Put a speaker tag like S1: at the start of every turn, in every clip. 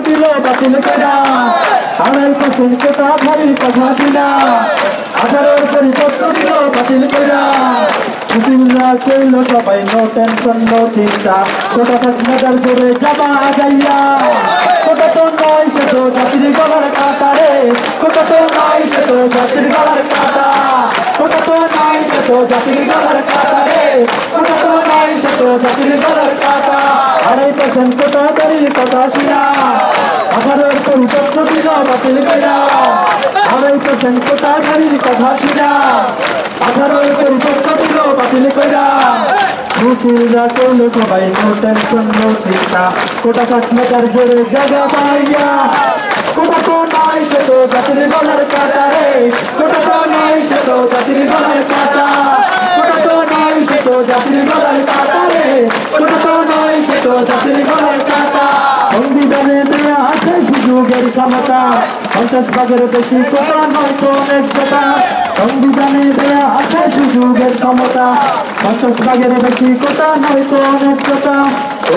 S1: দিল বাতিল কইরা 2.5% কোটা ভারী কথা দিলা 18 পরিপত্র দিল বাতিল কইরা মুসলিমরা কইল সবাই নো টেনশন নো চিন্তা কোটা থাকলে জোরে যাবা যাইয়া কোটা তো নয় সে তো জাতির গলার কাটা রে কোটা তো নয় সে তো জাতির গলার কাটা কোটা তো নয় সে তো জাতির গলার কাটা রে কোটা তো নয় সে তো জাতির গলার কাটা 2.5% কোটা দাঁড়িয়ে কথা শুনা 18 পরিপত্র দিল বাতিল কইরা 2.5% কোটা দাঁড়িয়ে কথা শুনা 18 পরিপত্র দিল বাতিল কইরা মুসলিমরা কইল সবাই নো টেনশন নো চিন্তা কোটা থাকলে জোরে জায়গা পাইয়া কোটা তো নয় সে তো জাতির গলার কাটা রে কোটা তো নয় সে তো জাতির গলার কাটা কোটা তো নয় সে তো জাতির গলার কাটা রে কোটা তো নয় সে তো জাতির গলার কাটা সংবিধানে দেয়া আছে সুযোগের ক্ষমতা 50 ভাগের বেশি কোটা নয় তো অনেক কথা সংবিধানে দেয়া আছে সুযোগের ক্ষমতা 50 ভাগের বেশি কোটা নয় তো অনেক কথা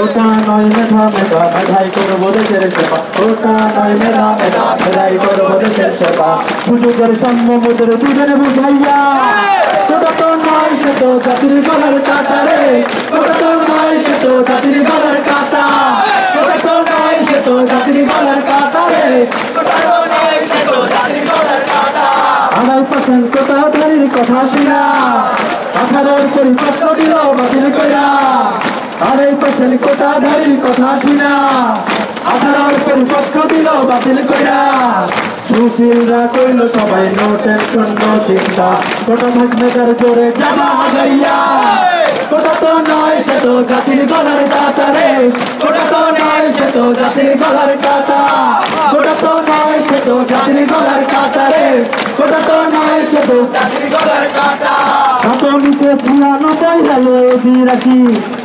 S1: ওটা নয় মেধা মেধা মেধাই করবো দেশের সেবা ওটা নয় মেধা মেধা মেধাই করবো দেশের সেবা সুযোগের সম্মুখের দিবেন বুঝাইয়া কোটা তো নয় সে তো জাতির গলার কাটা রে কোটা তো নয় সে তো জাতির গলার কাটা কোটা তো নয় সে তো জাতির গলার কাটা রে কোটা তো নয় সে তো জাতির গলার কাটা 2.5% কোটা ধারির কথা শুনা 18 পরিপত্র দিল বাতিল কইরা 2.5% কোটা ধারির কথা শুনা 18 পরিপত্র দিল বাতিল কইরা সুশীলরা কইল সবাই নো টেনশন নো চিন্তা কোটা থাকলে তার জোরে যাবা যাইয়া কোটা তো নয় সে তো জাতির গলার কাটা রে কোটা তো নয় সে তো জাতির গলার কাটা কোটা তো নয় সে তো জাতির গলার কাটা রে কোটা তো নয় সে তো জাতির গলার কাটা প্রাথমিকে 96 হলো বিরাশি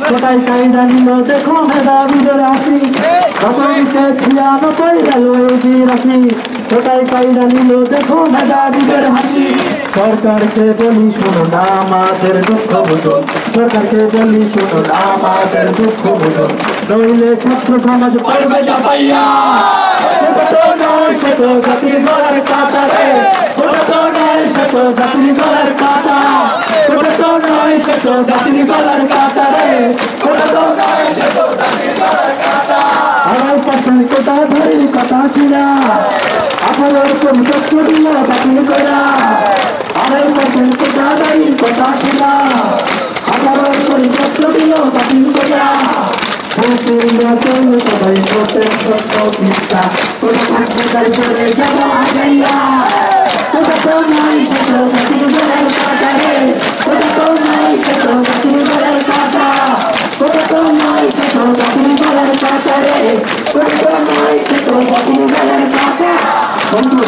S1: কোটায় কায়দা নিল দেখো মেধাবীদের হাসি প্রাথমিকে 96 হলো বিরাশি কোটায় কায়দা নিল দেখো মেধাবীদের হাসি সরকারকে বলি শোনো না আমাদের দুঃখ বুঝুন সরকারকে বলি শোনো না আমাদের দুঃখ বুঝুন নইলে ছাত্র সমাজ পড়বে চাপাইয়া কোটা তো নয় সে তো জাতির গলার কাটা রে কোটা তো নয় সে তো জাতির গলার কাটা কোটা তো নয় সে তো জাতির গলার কাটা রে কোটা তো নয় সে তো জাতির গলার কাটা 2.5% কোটা ধরি কথা শুনা 18 পরিপত্র দিল বাতিল কইরা 2.5% কোটা ধরি কথা শুনা 18 পরিপত্র দিল বাতিল কইরা মুসলিমরা কইল সবাই নো টেনশন নো চিন্তা কোটা থাকলে তার জোরে যাবা যাইয়া কোটা তো নয় সে তো জাতির গলার কাটা রে কোটা তো নয় সে তো জাতির গলার কাটা কোটা তো নয় সে তো জাতির গলার কাটা রে কোটা তো নয় সে তো জাতির গলার কাটা বন্ধু